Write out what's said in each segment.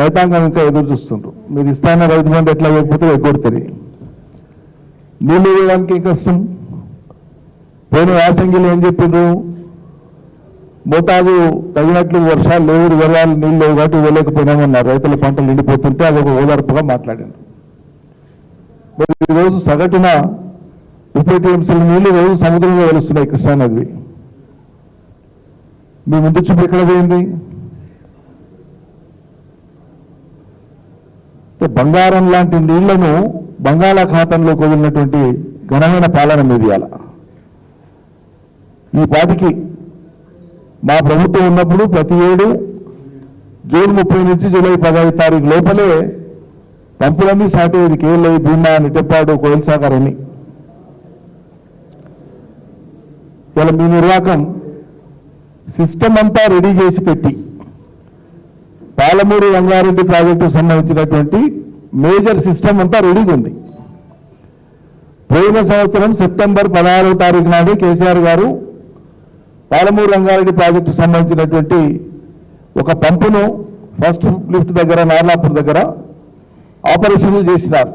రైతాంగం ఇంకా ఎదురు చూస్తుండ్రు. మీరు ఇస్తాన రైతు బంధు ఎట్లా లేకపోతే ఎగ్గొడుతుంది. నీళ్ళు వేయడానికి కష్టం. పోయిన యాసంగిలో ఏం చెప్పిండ్రు, మోతాదు తగినట్లు వర్షాలు లేవు, వరాలు నీళ్ళు లేవు కాబట్టి ఇవ్వలేకపోయినామన్నారు. రైతుల పంటలు నిండిపోతుంటే అదొక ఓదార్పుగా మాట్లాడారు. మరి ఈరోజు సగటున 30 టీఎంసీల నీళ్లు రోజు సముద్రంలో వెలుస్తున్నాయి కృష్ణానది. మీ ముందు చూపు ఎక్కడ పోయింది? బంగారం లాంటి నీళ్లను బంగాళాఖాతంలోకి వదిలినటువంటి ఘనమైన పాలన మీద ఇవాళ. ఈ పాటికి మా ప్రభుత్వం ఉన్నప్పుడు ప్రతి ఏడు జూన్ 30 నుంచి జూలై 15 తారీఖు లోపలే పంపులన్నీ స్టార్ట్ అయ్యేది. కేఎల్ఐ, భీమా, నిటెప్పాడు, కోయిల్ సాగర్ అని. ఇలా మీ నిర్వాహకం సిస్టమ్ అంతా రెడీ చేసి పెట్టి పాలమూరు రంగారెడ్డి ప్రాజెక్టుకు సంబంధించినటువంటి మేజర్ సిస్టమ్ అంతా రెడీగా ఉంది. పోయిన సంవత్సరం సెప్టెంబర్ 16వ తారీఖు నాడు కేసీఆర్ గారు పాలమూరు రంగారెడ్డి ప్రాజెక్టుకు సంబంధించినటువంటి ఒక పంపును ఫస్ట్ లిఫ్ట్ దగ్గర నార్లాపూర్ దగ్గర ఆపరేషన్లు చేసినారు.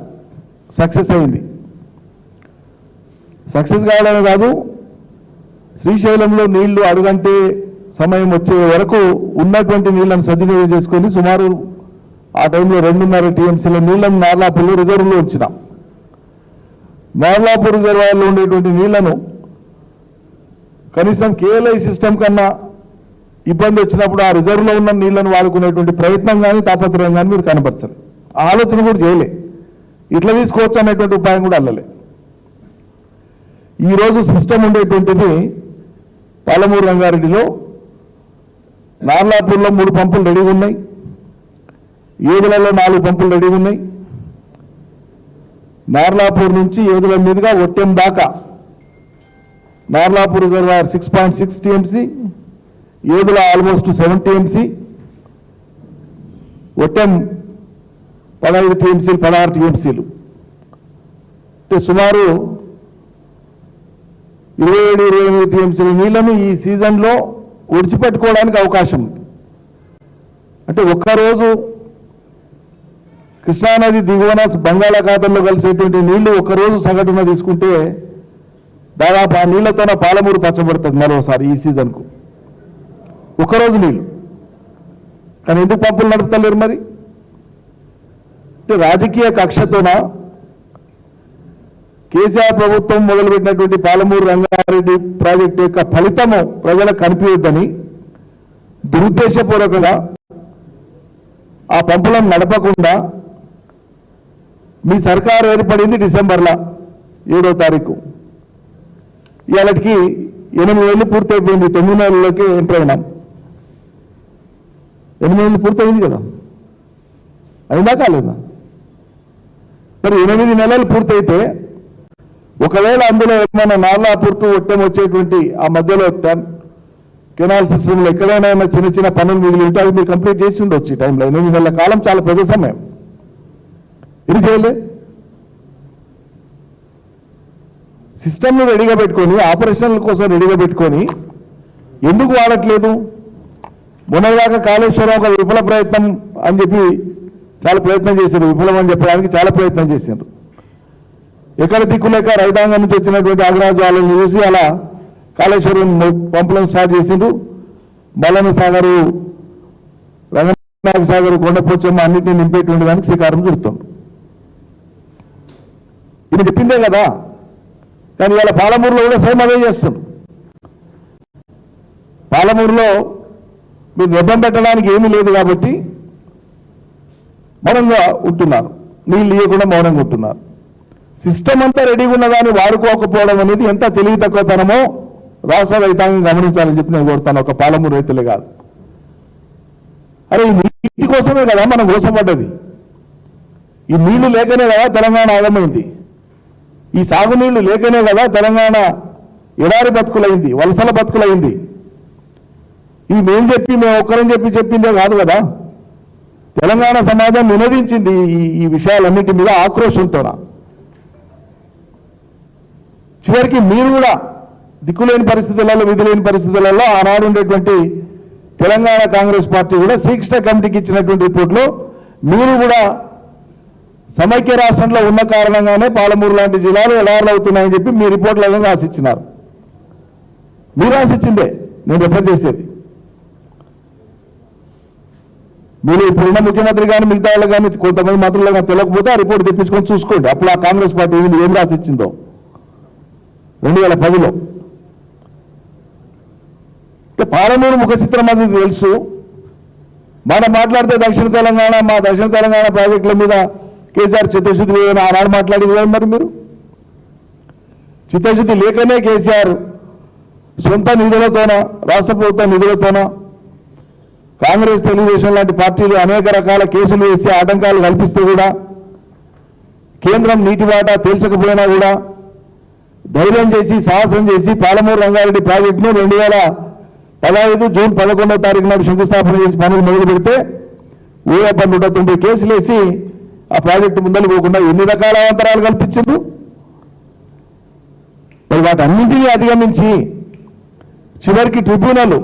సక్సెస్ అయింది. సక్సెస్ కావడమే కాదు, శ్రీశైలంలో నీళ్లు అడుగంటే సమయం వచ్చే వరకు ఉన్నటువంటి నీళ్లను సద్వినియోగం చేసుకొని సుమారు ఆ టైంలో 2.5 టీఎంసీల నీళ్లను నార్లాపూర్లో రిజర్వ్లో ఉంచినాం. నార్లాపూర్ రిజర్వాయర్లో ఉండేటువంటి నీళ్లను కనీసం కేఎల్ఐ సిస్టమ్ కన్నా ఇబ్బంది వచ్చినప్పుడు ఆ రిజర్వ్లో ఉన్న నీళ్లను వాడుకునేటువంటి ప్రయత్నం కానీ తాపత్రయం కానీ మీరు కనపరచరు. ఆలోచన కూడా చేయలే. ఇట్లా తీసుకోవచ్చు అనేటువంటి ఉపాయం కూడా అల్లలే. ఈరోజు సిస్టమ్ ఉండేటువంటిది పాలమూరు రంగారెడ్డిలో నార్లాపూర్లో 3 పంపులు రెడీగా ఉన్నాయి. ఏదులలో 4 పంపులు రెడీగా ఉన్నాయి. నార్లాపూర్ నుంచి ఏదుల మీదుగా ఒట్టెం దాకా Narlapur reservoir 6.6 TMC, Yedula almost 7 TMC, Vattem 15 టీఎంసీలు, 16 టీఎంసీలు, అంటే సుమారు 27-28 టీఎంసీల నీళ్లను ఈ సీజన్లో ఒడిచిపెట్టుకోవడానికి అవకాశం ఉంది. అంటే ఒక్కరోజు కృష్ణానది దిగువన బంగాళాఖాతంలో కలిసేటువంటి నీళ్లు ఒక్కరోజు సగటున తీసుకుంటే దాదాపు ఆ నీళ్లతోన పాలమూరు పచ్చబడుతుంది మరోసారి ఈ సీజన్కు. ఒక్కరోజు నీళ్లు. కానీ ఎందుకు పంపులు నడుపుతలేరు మరి? అంటే రాజకీయ కక్షతోన కేసీఆర్ ప్రభుత్వం మొదలుపెట్టినటువంటి పాలమూరు రంగారెడ్డి ప్రాజెక్టు యొక్క ఫలితము ప్రజలకు కనిపించొద్దని దురుద్దేశపూర్వకంగా ఆ పంపులను నడపకుండా మీ సర్కారు ఏర్పడింది డిసెంబర్లో 7వ తారీఖు. ఇవాళకి 8 నెలలు పూర్తయిపోయింది. 9 నెలల్లోకి ఎంటర్ అయినాం. 8 నెలలు పూర్తయింది కదా, అయిందా కాలేదా? మరి 8 నెలలు పూర్తయితే ఒకవేళ అందులో ఏమైనా నార్లాపూర్ టు ఒట్టెం వచ్చేటువంటి ఆ మధ్యలో కెనాల్ సిస్టంలో ఎక్కడైనా చిన్న చిన్న పనులు మిగిలి ఉంటే అవి మీరు కంప్లీట్ చేసి ఉండొచ్చు. ఈ టైంలో 8 నెలల కాలం చాలా పెద్ద సమయం. ఇది చేయలే. సిస్టమ్ను రెడీగా పెట్టుకొని ఆపరేషన్ల కోసం రెడీగా పెట్టుకొని ఎందుకు వాడట్లేదు? మొన్నదాకా కాళేశ్వరం ఒక విఫల ప్రయత్నం అని చెప్పి చాలా ప్రయత్నం చేశారు. విఫలం అని చెప్పడానికి చాలా ప్రయత్నం చేశారు. ఎక్కడ దిక్కులేక రైతాంగం నుంచి వచ్చినటువంటి ఆగ్రహాలను చూసి అలా కాళేశ్వరం పంపులను స్టార్ట్ చేసిండ్రు. బలన సాగరు, రంగనాయక సాగరు, కొండపోచమ్మ అన్నింటినీ నింపేటువంటి దానికి శ్రీకారం చుడుతాం. ఇది చెప్పిందే కదా. కానీ ఇవాళ పాలమూరులో కూడా సేమ్ అదే చేస్తుంది. పాలమూరులో మీరు నిబ్బం పెట్టడానికి ఏమీ లేదు కాబట్టి మౌనంగా ఉంటున్నారు. నీళ్ళు ఇవ్వకుండా మౌనంగా ఉంటున్నారు. సిస్టమ్ అంతా రెడీగా ఉన్నదాన్ని వాడుకోకపోవడం అనేది ఎంత తెలివి తక్కువతనమో రాష్ట్ర రైతాంగం గమనించాలని చెప్పి నేను కోరుతాను. ఒక పాలమూరు రైతులే కాదు. అరే ఈ నీటి కోసమే కదా మనం మోసపడ్డది. ఈ నీళ్లు లేకనే కదా తెలంగాణ ఆగమైంది. ఈ సాగునీళ్లు లేకనే కదా తెలంగాణ ఎడారి బతుకులైంది, వలసల బతుకులైంది. ఇది మేము ఒక్కరని చెప్పిందే కాదు కదా. తెలంగాణ సమాజం నినదించింది ఈ విషయాలన్నింటి మీద ఆక్రోశంతోన. చివరికి మీరు కూడా దిక్కులేని పరిస్థితులలో, విధులేని పరిస్థితులలో ఆనాడు ఉండేటువంటి తెలంగాణ కాంగ్రెస్ పార్టీ కూడా శ్రీకృష్ణ కమిటీకి ఇచ్చినటువంటి రిపోర్ట్లో మీరు కూడా సమైక్య రాష్ట్రంలో ఉన్న కారణంగానే పాలమూరు లాంటి జిల్లాలు ఎడారులు అవుతున్నాయని చెప్పి మీ రిపోర్ట్లలో రాసిచ్చినారు. మీరు రాసిచ్చిందే నేను రెఫర్ చేసేది. మీరు ఇప్పుడున్న ముఖ్యమంత్రి కానీ మిగతా వాళ్ళు కానీ కొంతమంది మంత్రులు కానీ తెలియకపోతే ఆ రిపోర్ట్ తెప్పించుకొని చూసుకోండి. అప్పుడు ఆ కాంగ్రెస్ పార్టీ ఏం రాసిచ్చిందో 2010లో. పాలమూరు ముఖ చిత్రం అది తెలుసు. మనం మాట్లాడితే దక్షిణ తెలంగాణ ప్రాజెక్టుల మీద కేసీఆర్ చిత్తశుద్ధి లేదని ఆనాడు మాట్లాడి మరి మీరు చిత్తశుద్ధి లేకనే కేసీఆర్ సొంత నిధులతోనో రాష్ట్ర ప్రభుత్వ నిధులతోనో కాంగ్రెస్ తెలుగుదేశం లాంటి పార్టీలు అనేక రకాల కేసులు వేసి ఆటంకాలు కల్పిస్తే కూడా కేంద్రం నీటి వాటా తేల్చకపోయినా కూడా ధైర్యం చేసి సాహసం చేసి పాలమూరు రంగారెడ్డి ప్రాజెక్టును 2015 జూన్ 11వ తారీఖు నాడు శంకుస్థాపన చేసి పనులు మొదలు పెడితే 190 కేసులు వేసి ఆ ప్రాజెక్టు ముందలు పోకుండా ఎన్ని రకాల అవంతరాలు కల్పించారు. మరి వాటన్నింటినీ అధిగమించి చివరికి ట్రిబ్యునల్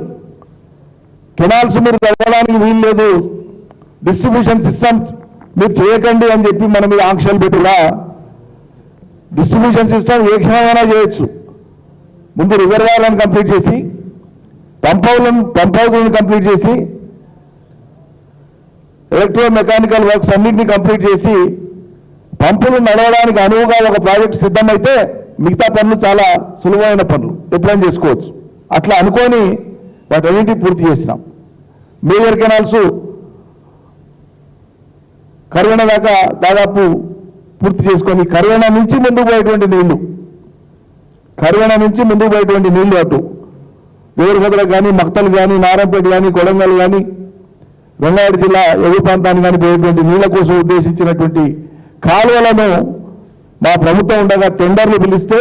కెనాల్స్ మీరు తవ్వడానికి వీలు లేదు, డిస్ట్రిబ్యూషన్ సిస్టమ్ మీరు చేయకండి అని చెప్పి మన మీద ఆంక్షలు పెట్టినా డిస్ట్రిబ్యూషన్ సిస్టమ్ ఏ క్షణమైనా చేయొచ్చు. ముందు రిజర్వాయర్లను కంప్లీట్ చేసి పంప్ హౌస్లను కంప్లీట్ చేసి ఎలక్ట్రో మెకానికల్ వర్క్స్ అన్నింటినీ కంప్లీట్ చేసి పంపులు నడవడానికి అనువుగా ఒక ప్రాజెక్ట్ సిద్ధమైతే మిగతా పనులు చాలా సులువైన పనులు ఎప్పుడైనా చేసుకోవచ్చు. అట్లా అనుకొని వాటన్నింటినీ పూర్తి చేసినాం. మేజర్ కెనాల్స్ కర్వెన దాకా దాదాపు పూర్తి చేసుకొని కర్వెన నుంచి ముందుకు పోయేటువంటి నీళ్లు అటు దేవరగద్ర కానీ మక్తలు కానీ నారాయణపేట కానీ కొడంగల్ కానీ రంగారెడ్డి జిల్లా ఎగువ ప్రాంతానికి కానీ పోయేటువంటి నీళ్ల కోసం ఉద్దేశించినటువంటి కాలువలను మా ప్రభుత్వం ఉండగా టెండర్లు పిలిస్తే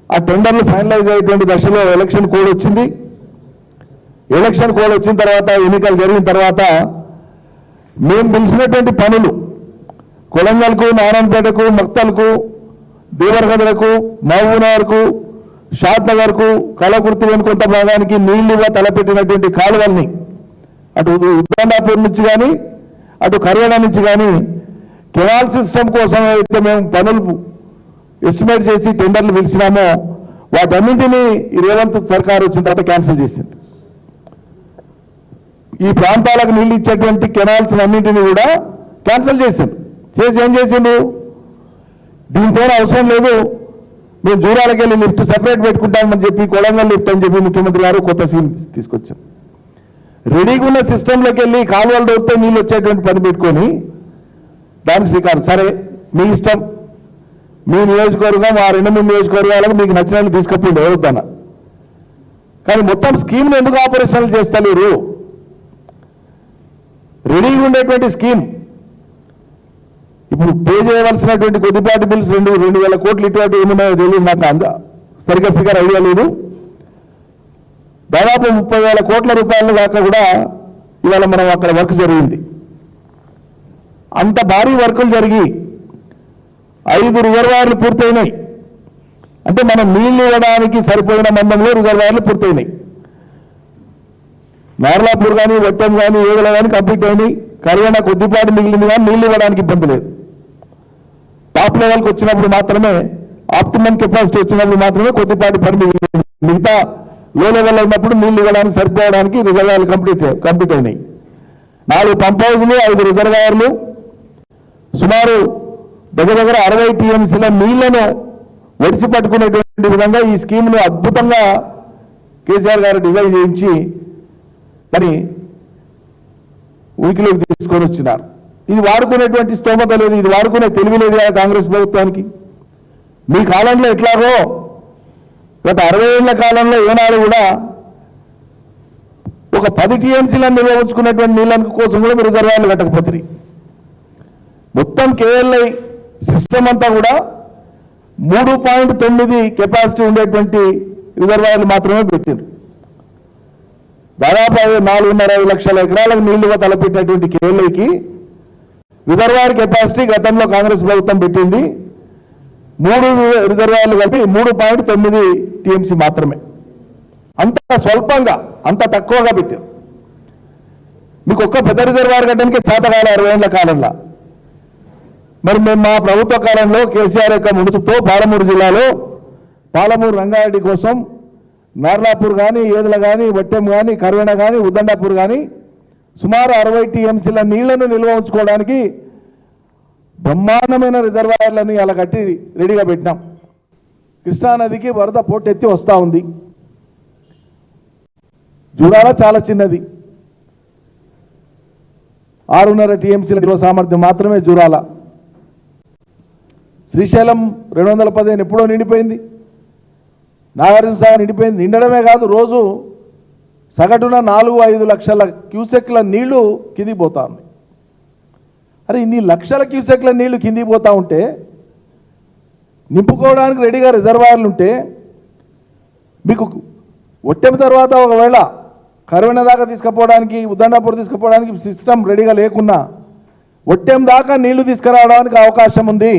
ఆ టెండర్లు ఫైనలైజ్ అయ్యేటువంటి దశలో ఎలక్షన్ కోడ్ వచ్చింది. ఎలక్షన్ కోడ్ వచ్చిన తర్వాత ఎన్నికలు జరిగిన తర్వాత మేము పిలిచినటువంటి పనులు కొలంగల్కు నారాయణపేటకు మక్తల్కు దేవరగద్రకు మహబూబ్నగర్కు షాద్నగర్కు కలకుర్తి కొంత భాగానికి నీళ్లుగా తలపెట్టినటువంటి కాలువల్ని అటు ఉద్దండాపూర్ నుంచి కానీ అటు కర్యాణ నుంచి కానీ కెనాల్ సిస్టమ్ కోసం అయితే మేము పనులు ఎస్టిమేట్ చేసి టెండర్లు పిలిచినామో వాటన్నింటినీ ఈ రేవంత్ సర్కార్ వచ్చిన తర్వాత క్యాన్సిల్ చేసింది. ఈ ప్రాంతాలకు నీళ్ళు ఇచ్చేటువంటి కెనాల్స్ అన్నింటినీ కూడా క్యాన్సిల్ చేసిండు. చేసి ఏం చేసిండు, దీంతో అవసరం లేదు మేము జూరాలకు వెళ్ళి లిఫ్ట్ సెపరేట్ పెట్టుకుంటామని చెప్పి కొడంగల్ లిఫ్ట్ అని చెప్పి ముఖ్యమంత్రి గారు కొత్త స్కీమ్ తీసుకొచ్చారు. రెడీగా ఉన్న సిస్టంలోకి వెళ్ళి కాలువలు దొరికితే నీళ్ళు వచ్చేటువంటి పని పెట్టుకొని దానికి శ్రీకారం. సరే మీ ఇష్టం, మీ నియోజకవర్గం ఆ 2-3 నియోజకవర్గాలకు మీకు నచ్చినట్లు తీసుకపోయింది ఎవరుద్దన్న. కానీ మొత్తం స్కీమ్ని ఎందుకు ఆపరేషన్లు చేస్తలేరు? రెడీగా ఉండేటువంటి స్కీమ్ ఇప్పుడు పే చేయవలసినటువంటి కొద్దిపాటి బిల్స్ 2,000 కోట్లు ఇటువంటి ఏమున్నాయో తెలియదు, నాకు సరిగ్గా ఫిగర్ ఐడియా లేదు. దాదాపు 30,000 కోట్ల రూపాయల దాకా కూడా ఇవాళ మనం అక్కడ వర్క్ జరిగింది. అంత భారీ వర్కులు జరిగి 5 రిజర్వాయర్లు పూర్తయినాయి. అంటే మనం నీళ్లు ఇవ్వడానికి సరిపోయిన మందంలో రిజర్వాయర్లు పూర్తయినాయి. నార్లాపూర్ కానీ వట్టం కానీ ఏగల కానీ కంప్లీట్ అయినాయి. కర్యాణ కొద్దిపాటి మిగిలింది కానీ నీళ్లు ఇవ్వడానికి ఇబ్బంది లేదు. టాప్ లెవెల్కి వచ్చినప్పుడు మాత్రమే, ఆప్టిమమ్ కెపాసిటీ వచ్చినప్పుడు మాత్రమే కొద్దిపాటి పని మిగిలింది. మిగతా లో లెవెల్ ఉన్నప్పుడు నీళ్లు ఇవ్వడానికి సరిపోవడానికి రిజర్వాయర్లు కంప్లీట్ అయినాయి. 4 పంప్ హౌస్లు, 5 రిజర్వాయర్లు, సుమారు దగ్గర 60 టీఎంసీల నీళ్లను ఒడిసి పట్టుకునేటువంటి విధంగా ఈ స్కీమ్ను అద్భుతంగా కేసీఆర్ గారు డిజైన్ చేయించి మరి ఉనికిలోకి తీసుకొని వచ్చినారు. ఇది వాడుకునేటువంటి స్తోమత లేదు, ఇది వాడుకునే తెలివి లేదు కాంగ్రెస్ ప్రభుత్వానికి. మీ కాలంలో ఎట్లాగో గత 60 ఏళ్ల కాలంలో ఏనాడు కూడా ఒక 10 టీఎంసీలను నిల్వ ఉంచుకున్నటువంటి నీళ్ళ కోసం కూడా రిజర్వాయర్లు కట్టకపోతుంది. మొత్తం కేఎల్ఐ సిస్టమ్ అంతా కూడా 3.9 కెపాసిటీ ఉండేటువంటి రిజర్వాయర్లు మాత్రమే పెట్టారు. దాదాపు 4.5 లక్షల ఎకరాలకు నీళ్లుగా తలపెట్టినటువంటి కేఎల్ఐకి రిజర్వాయర్ కెపాసిటీ గతంలో కాంగ్రెస్ ప్రభుత్వం పెట్టింది 3 రిజర్వాయర్లు కలిపి 3.9 టీఎంసీ మాత్రమే. అంత స్వల్పంగా, అంత తక్కువగా పెట్టారు. మీకు ఒక్క పెద్ద రిజర్వాయర్ కట్టడానికి చేతకాల 60 ఏళ్ల కాలంలో. మరి మేము మా ప్రభుత్వ కాలంలో కేసీఆర్ యొక్క ముడుచుతో పాలమూరు జిల్లాలో పాలమూరు రంగారెడ్డి కోసం నార్లాపూర్ కానీ, ఏదుల కానీ, వట్టెం కానీ, కర్వెన కానీ, ఉద్దండాపూర్ కానీ సుమారు 60 టీఎంసీల నీళ్లను నిల్వ ఉంచుకోవడానికి బ్రహ్మాండమైన రిజర్వాయర్లని అలా కట్టి రెడీగా పెట్టినాం. కృష్ణానదికి వరద పోటెత్తి వస్తూ ఉంది. జూరాల చాలా చిన్నది, 6.5 టీఎంసీల నిల్వ సామర్థ్యం మాత్రమే జూరాల. శ్రీశైలం 215 ఎప్పుడో నిండిపోయింది. నాగార్జున సాగర్ నిండిపోయింది. నిండడమే కాదు, రోజు సగటున 4-5 లక్షల క్యూసెక్ల నీళ్లు కిందికి పోతా ఉన్నాయి. అరే ఇన్ని లక్షల క్యూసెక్ల నీళ్లు కిందికి పోతా ఉంటే నింపుకోవడానికి రెడీగా రిజర్వాయర్లు ఉంటే మీకు ఒట్టెం తర్వాత ఒకవేళ కరువెన దాకా తీసుకుపోవడానికి, ఉద్దండాపూర్ తీసుకుపోవడానికి సిస్టమ్ రెడీగా లేకున్నా ఒట్టెం దాకా నీళ్లు తీసుకురావడానికి అవకాశం ఉంది.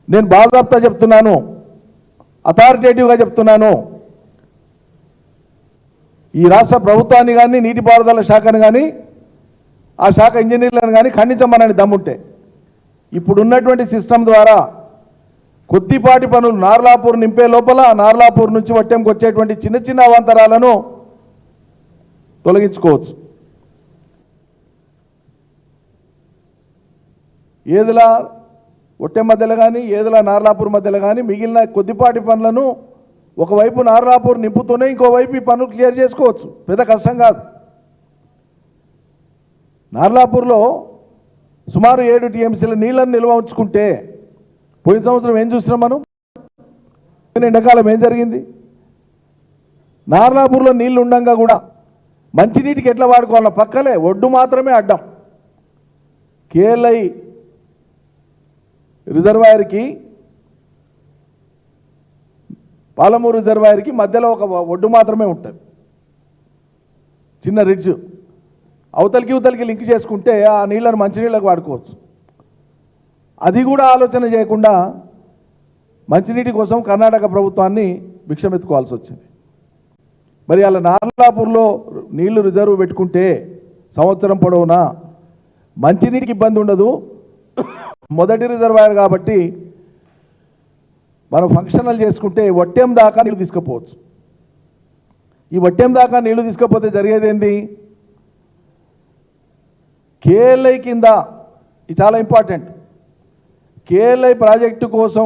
నేను బాజాబ్తా చెప్తున్నాను, అథారిటేటివ్గా చెప్తున్నాను. ఈ రాష్ట్ర ప్రభుత్వాన్ని కానీ, నీటిపారుదల శాఖను కానీ, ఆ శాఖ ఇంజనీర్లను కానీ ఖండించమనని దమ్ముంటే ఇప్పుడున్నటువంటి సిస్టమ్ ద్వారా కొద్దిపాటి పనులు నార్లాపూర్ నింపే లోపల నార్లాపూర్ నుంచి వట్టెంకి వచ్చేటువంటి చిన్న చిన్న అవాంతరాలను తొలగించుకోవచ్చు. ఏదిలా ఒట్టెం మధ్యలో కానీ, ఏదిలా నార్లాపూర్ మధ్యలో కానీ మిగిలిన కొద్దిపాటి పనులను ఒకవైపు నార్లాపూర్ నింపుతూనే ఇంకోవైపు ఈ పనులు క్లియర్ చేసుకోవచ్చు. పెద్ద కష్టం కాదు. నార్లాపూర్లో సుమారు 7 టీఎంసీల నీళ్లను నిల్వ ఉంచుకుంటే పోయిన సంవత్సరం ఏం చూసినాం మనం? ఎండాకాలం ఏం జరిగింది? నార్లాపూర్లో నీళ్లు ఉండంగా కూడా మంచినీటికి ఎట్లా వాడుకోవాలన్న పక్కలే ఒడ్డు మాత్రమే అడ్డం. కేఎల్ఐ రిజర్వాయర్కి, పాలమూరు రిజర్వాయర్కి మధ్యలో ఒక ఒడ్డు మాత్రమే ఉంటుంది, చిన్న రిడ్జ్. అవతలికి ఇవతలికి లింక్ చేసుకుంటే ఆ నీళ్లను మంచినీళ్ళకు వాడుకోవచ్చు. అది కూడా ఆలోచన చేయకుండా మంచినీటి కోసం కర్ణాటక ప్రభుత్వాన్ని భిక్షమెత్తుకోవాల్సి వచ్చింది. మరి అలా నార్లాపూర్లో నీళ్లు రిజర్వ్ పెట్టుకుంటే సంవత్సరం పొడవునా మంచినీటికి ఇబ్బంది ఉండదు. మొదటి రిజర్వాయర్ కాబట్టి మనం ఫంక్షనల్ చేసుకుంటే వట్టెం దాకా నీళ్లు తీసుకుపోవచ్చు. ఈ వట్టెం దాకా నీళ్లు తీసుకపోతే జరిగేది ఏంది? కేఎల్ఐ కింద, ఇది చాలా ఇంపార్టెంట్, కేఎల్ఐ ప్రాజెక్టు కోసం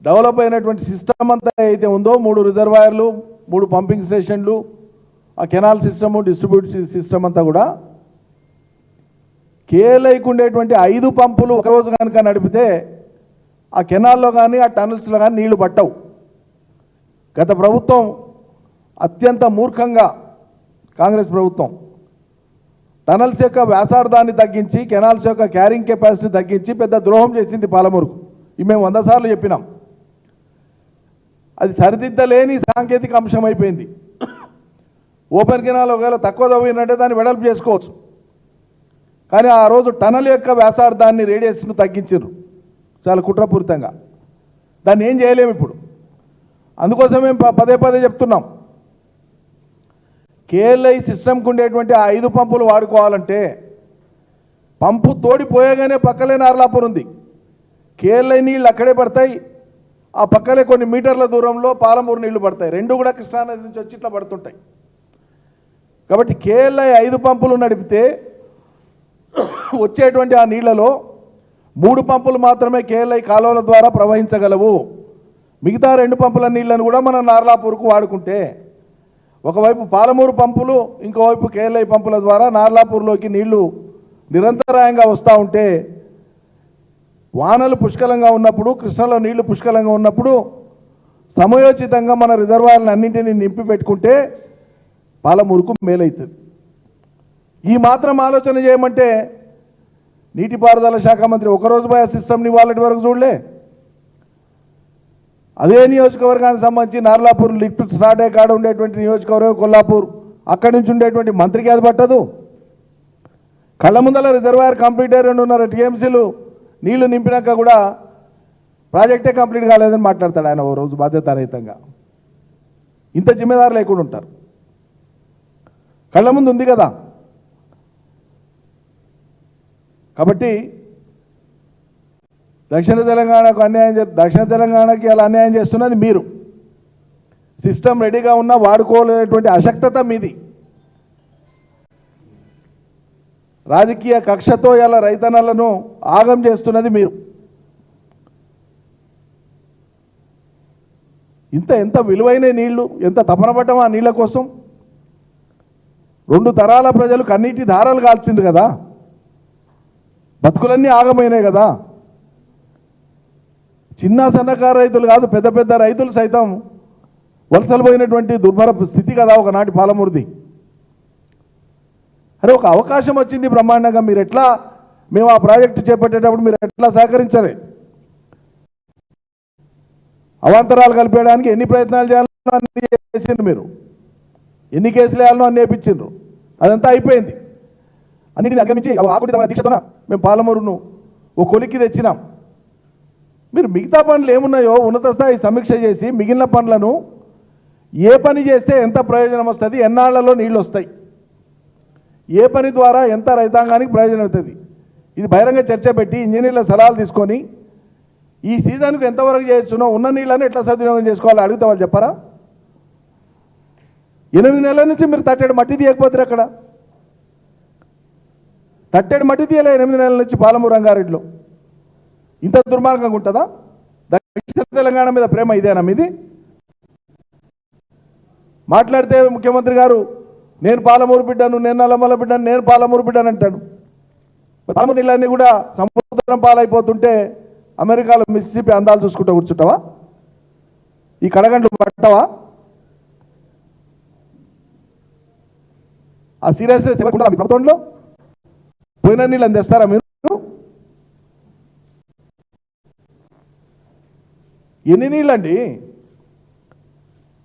డెవలప్ అయినటువంటి సిస్టమ్ అంతా అయితే ఉందో 3 రిజర్వాయర్లు, 3 పంపింగ్ స్టేషన్లు, ఆ కెనాల్ సిస్టము, డిస్ట్రిబ్యూషన్ సిస్టమ్ అంతా కూడా కేఎల్ఐకి ఉండేటువంటి 5 పంపులు ఒకరోజు కనుక నడిపితే ఆ కెనాల్లో కానీ ఆ టనల్స్లో కానీ నీళ్లు పట్టవు. గత ప్రభుత్వం అత్యంత మూర్ఖంగా, కాంగ్రెస్ ప్రభుత్వం టనల్స్ యొక్క వ్యాసార్థాన్ని తగ్గించి, కెనాల్స్ యొక్క క్యారింగ్ కెపాసిటీ తగ్గించి పెద్ద ద్రోహం చేసింది పాలమూరుకు. ఇది మేము 100 సార్లు చెప్పినాం. అది సరిదిద్దలేని సాంకేతిక అంశం అయిపోయింది. ఓపెన్ కెనాల్ ఒకవేళ తక్కువ తవ్వినట్టే దాన్ని వెడల్పు చేసుకోవచ్చు, కానీ ఆ రోజు టనల్ యొక్క వ్యాసార్థాన్ని, రేడియస్ను తగ్గించారు చాలా కుట్రపూరితంగా. దాన్ని ఏం చేయలేము ఇప్పుడు. అందుకోసం మేము పదే పదే చెప్తున్నాం, కేఎల్ఐ సిస్టమ్కి ఉండేటువంటి ఆ 5 పంపులు వాడుకోవాలంటే పంపు తోడిపోయగానే పక్కలే నార్లాపూర్ ఉంది, కేఎల్ఐ నీళ్ళు అక్కడే పడతాయి, ఆ పక్కలే కొన్ని మీటర్ల దూరంలో పాలమూరు నీళ్లు పడతాయి. 2 కూడా కృష్ణానది నుంచి వచ్చి ఇట్లా పడుతుంటాయి. కాబట్టి కేఎల్ఐ 5 పంపులు నడిపితే వచ్చేటువంటి ఆ నీళ్లలో 3 పంపులు మాత్రమే కేఎల్ఐ కాలువల ద్వారా ప్రవహించగలవు. మిగతా 2 పంపుల నీళ్లను కూడా మనం నార్లాపూర్కు వాడుకుంటే ఒకవైపు పాలమూరు పంపులు, ఇంకోవైపు కేఎల్ఐ పంపుల ద్వారా నార్లాపూర్లోకి నీళ్లు నిరంతరాయంగా వస్తూ ఉంటే వానలు పుష్కలంగా ఉన్నప్పుడు, కృష్ణలో నీళ్లు పుష్కలంగా ఉన్నప్పుడు సమయోచితంగా మన రిజర్వాయర్లను అన్నింటినీ నింపి పెట్టుకుంటే పాలమూరుకు మేలవుతుంది. ఈ మాత్రం ఆలోచన చేయమంటే నీటిపారుదల శాఖ మంత్రి ఒకరోజు పోయే సిస్టమ్ని వాళ్ళటి వరకు చూడలే. అదే నియోజకవర్గానికి సంబంధించి నార్లాపూర్ లిఫ్ట్ స్టార్ట్ అయ్యే కాడ ఉండేటువంటి నియోజకవర్గం కొల్లాపూర్, అక్కడి నుంచి ఉండేటువంటి మంత్రికి అది పట్టదు. కళ్ళ ముందల రిజర్వాయర్ కంప్లీట్ అయ్యి 2.5 టీఎంసీలు నీళ్లు నింపినాక కూడా ప్రాజెక్టే కంప్లీట్ కాలేదని మాట్లాడతాడు ఆయన ఓ రోజు బాధ్యతారహితంగా. ఇంత జిమ్మేదారు లేకుండా ఉంటారు. కళ్ళ ముందు ఉంది కదా. కాబట్టి దక్షిణ తెలంగాణకి అలా అన్యాయం చేస్తున్నది మీరు. సిస్టమ్ రెడీగా ఉన్నా వాడుకోలేనటువంటి అశక్తత మీది. రాజకీయ కక్షతో ఇలా రైతన్నలను ఆగం చేస్తున్నది మీరు. ఎంత విలువైన నీళ్లు, ఎంత తపన పడ్డం ఆ నీళ్ల కోసం. 2 తరాల ప్రజలు కన్నీటి ధారలు కాల్చిండ్రు కదా, బతుకులన్నీ ఆగమైనాయి కదా. చిన్న సన్నకారు రైతులు కాదు, పెద్ద పెద్ద రైతులు సైతం వలసలు పోయినటువంటి దుర్భర స్థితి కదా ఒకనాటి పాలమూరుది. అరే ఒక అవకాశం వచ్చింది బ్రహ్మాండంగా, మీరు ఎట్లా, మేము ఆ ప్రాజెక్టు చేపట్టేటప్పుడు మీరు ఎట్లా సహకరించరే? అవాంతరాలు కలిపేయడానికి ఎన్ని ప్రయత్నాలు చేయాలో అన్ని చేసిండ్రు మీరు, ఎన్ని కేసులు వేయాలనో అన్ని వేయించిండ్రు. అదంతా అయిపోయింది. అన్నిటిని అగమించి ఆకుడి దీక్షతోన మేము పాలమూరును ఓ కొలిక్కి తెచ్చినాం. మీరు మిగతా పనులు ఏమున్నాయో ఉన్నత స్థాయి సమీక్ష చేసి మిగిలిన పనులను ఏ పని చేస్తే ఎంత ప్రయోజనం వస్తుంది, ఎన్నాళ్లలో నీళ్ళు వస్తాయి, ఏ పని ద్వారా ఎంత రైతాంగానికి ప్రయోజనం అవుతుంది, ఇది బహిరంగ చర్చ పెట్టి ఇంజనీర్ల సలహాలు తీసుకొని ఈ సీజన్కు ఎంతవరకు చేయొచ్చునో ఉన్న నీళ్ళని ఎట్లా సద్వినియోగం చేసుకోవాలో అడిగితే వాళ్ళు చెప్పారా? 8 నెలల నుంచి మీరు తట్టెడు మట్టి తీయకపోతే అక్కడ తట్టెడు మట్టి తీయలే 8 నెలల నుంచి పాలమూరు రంగారెడ్డిలో. ఇంత దుర్మార్గంగా ఉంటుందా? దక్షిణ తెలంగాణ మీద ప్రేమ ఇదేనా మీది? మాట్లాడితే ముఖ్యమంత్రి గారు నేను పాలమూరు బిడ్డను, నేను నల్లమల్ల బిడ్డను, నేను పాలమూరు బిడ్డను అంటాడు. పాలమూరు నీళ్ళన్నీ కూడా సముద్రం పాలైపోతుంటే అమెరికాలో మిసిసిపి అందాలు చూసుకుంటూ కూర్చుంటావా? ఈ కడగండ్లు పట్టవా? ఆ సీరియస్నెస్ ఇవ్వకుండా మీ ప్రభుత్వంలో పోయిన నీళ్ళని తెస్తారా మీరు? ఎన్ని నీళ్ళండి?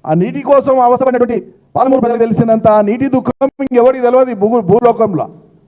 ఆ నీటి కోసం అవసరమైనటువంటి పాలమూరు ప్రజలకు తెలిసినంత నీటి దుఃఖం ఇంకెవరికి తెలియదు భూలోకంలో.